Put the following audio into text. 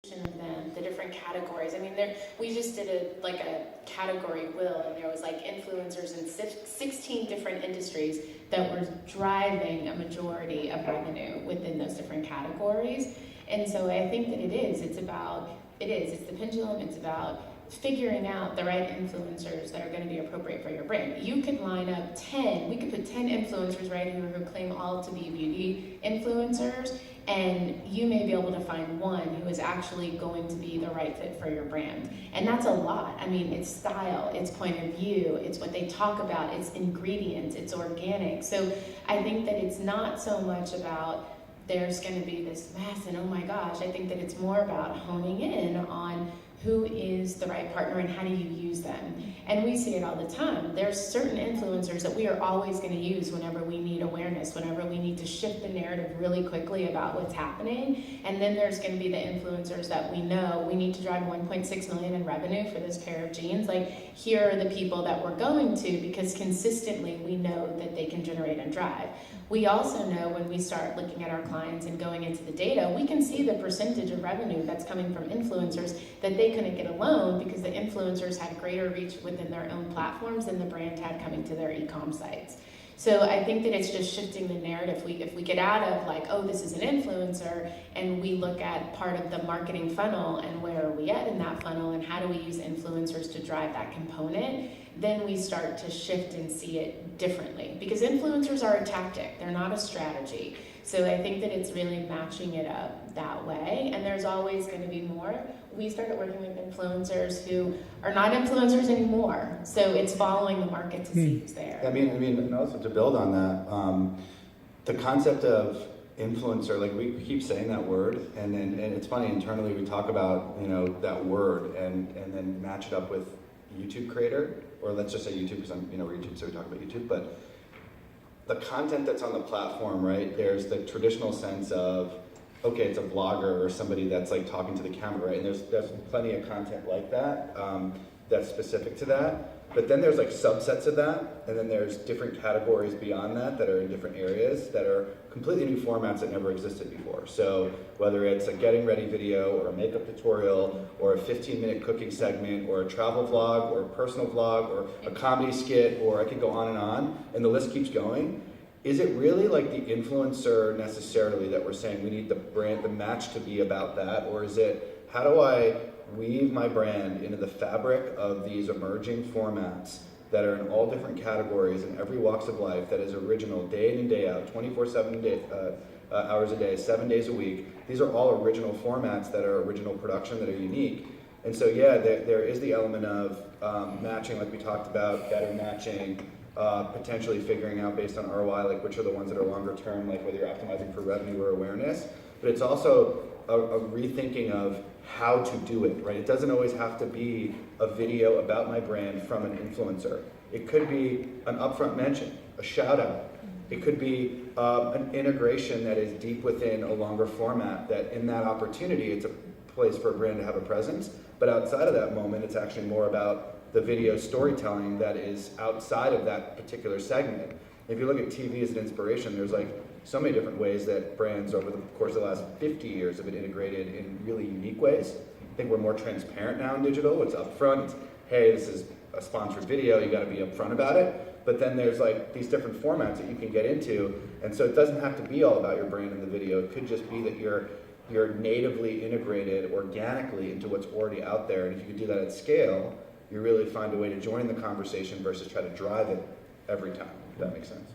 of them, the different categories. I mean, we just did a category wheel, and there was like influencers in 16 different industries that were driving a majority of revenue within those different categories. And so I think that it's the pendulum. It's about figuring out the right influencers that are going to be appropriate for your brand. You could line up 10, we could put 10 influencers right here who claim all to be beauty influencers, and you may be able to find one who is actually going to be the right fit for your brand. And that's a lot. I mean, it's style, it's point of view, it's what they talk about, it's ingredients, it's organic. So I think that it's not so much about there's going to be this mass and oh my gosh. I think that it's more about honing in on who is the right partner and how do you use them. And we see it all the time. There's certain influencers that we are always going to use whenever we need awareness, whenever we need to shift the narrative really quickly about what's happening. And then there's going to be the influencers that we know we need to drive 1.6 million in revenue for this pair of jeans. Like, here are the people that we're going to, because consistently we know that they can generate and drive. We also know when we start looking at our clients and going into the data, we can see the percentage of revenue that's coming from influencers that they couldn't get alone because the influencers had greater reach within their own platforms than the brand had coming to their e-com sites. So I think that it's just shifting the narrative. If we get out of like, oh, this is an influencer, and we look at part of the marketing funnel and where are we at in that funnel and how do we use influencers to drive that component, then we start to shift and see it differently. Because influencers are a tactic, they're not a strategy. So I think that it's really matching it up that way, and there's always going to be more. We started working with influencers who are not influencers anymore, so it's following the market to see who's there. I mean, and also to build on that, the concept of influencer, like we keep saying that word, and it's funny, internally we talk about, that word and then match it up with YouTube creator, or let's just say YouTube because I'm, we're YouTube, so we talk about YouTube, but the content that's on the platform, right? There's the traditional sense of, okay, it's a vlogger or somebody that's like talking to the camera, right? And there's plenty of content like that that's specific to that. But then there's like subsets of that, and then there's different categories beyond that that are in different areas that are completely new formats that never existed before. So whether it's a getting ready video or a makeup tutorial or a 15-minute cooking segment or a travel vlog or a personal vlog or a comedy skit, or I could go on, and the list keeps going. Is it really like the influencer necessarily that we're saying we need the match to be about that? Or is it, how do I weave my brand into the fabric of these emerging formats that are in all different categories in every walks of life, that is original day in and day out, 24/7 hours a day, 7 days a week? These are all original formats that are original production, that are unique. And so yeah, there is the element of matching, like we talked about, better matching, potentially figuring out based on ROI, like which are the ones that are longer term, like whether you're optimizing for revenue or awareness. But it's also a rethinking of how to do it, right? It doesn't always have to be a video about my brand from an influencer. It could be an upfront mention, a shout out. It could be an integration that is deep within a longer format, that in that opportunity, it's a place for a brand to have a presence. But outside of that moment, it's actually more about the video storytelling that is outside of that particular segment. If you look at TV as an inspiration, there's like so many different ways that brands over the course of the last 50 years have been integrated in really unique ways. I think we're more transparent now in digital. It's upfront. It's, hey, this is a sponsored video. You got to be upfront about it. But then there's like these different formats that you can get into. And so it doesn't have to be all about your brand in the video. It could just be that you're natively integrated organically into what's already out there. And if you could do that at scale, you really find a way to join the conversation versus try to drive it every time, if that makes sense.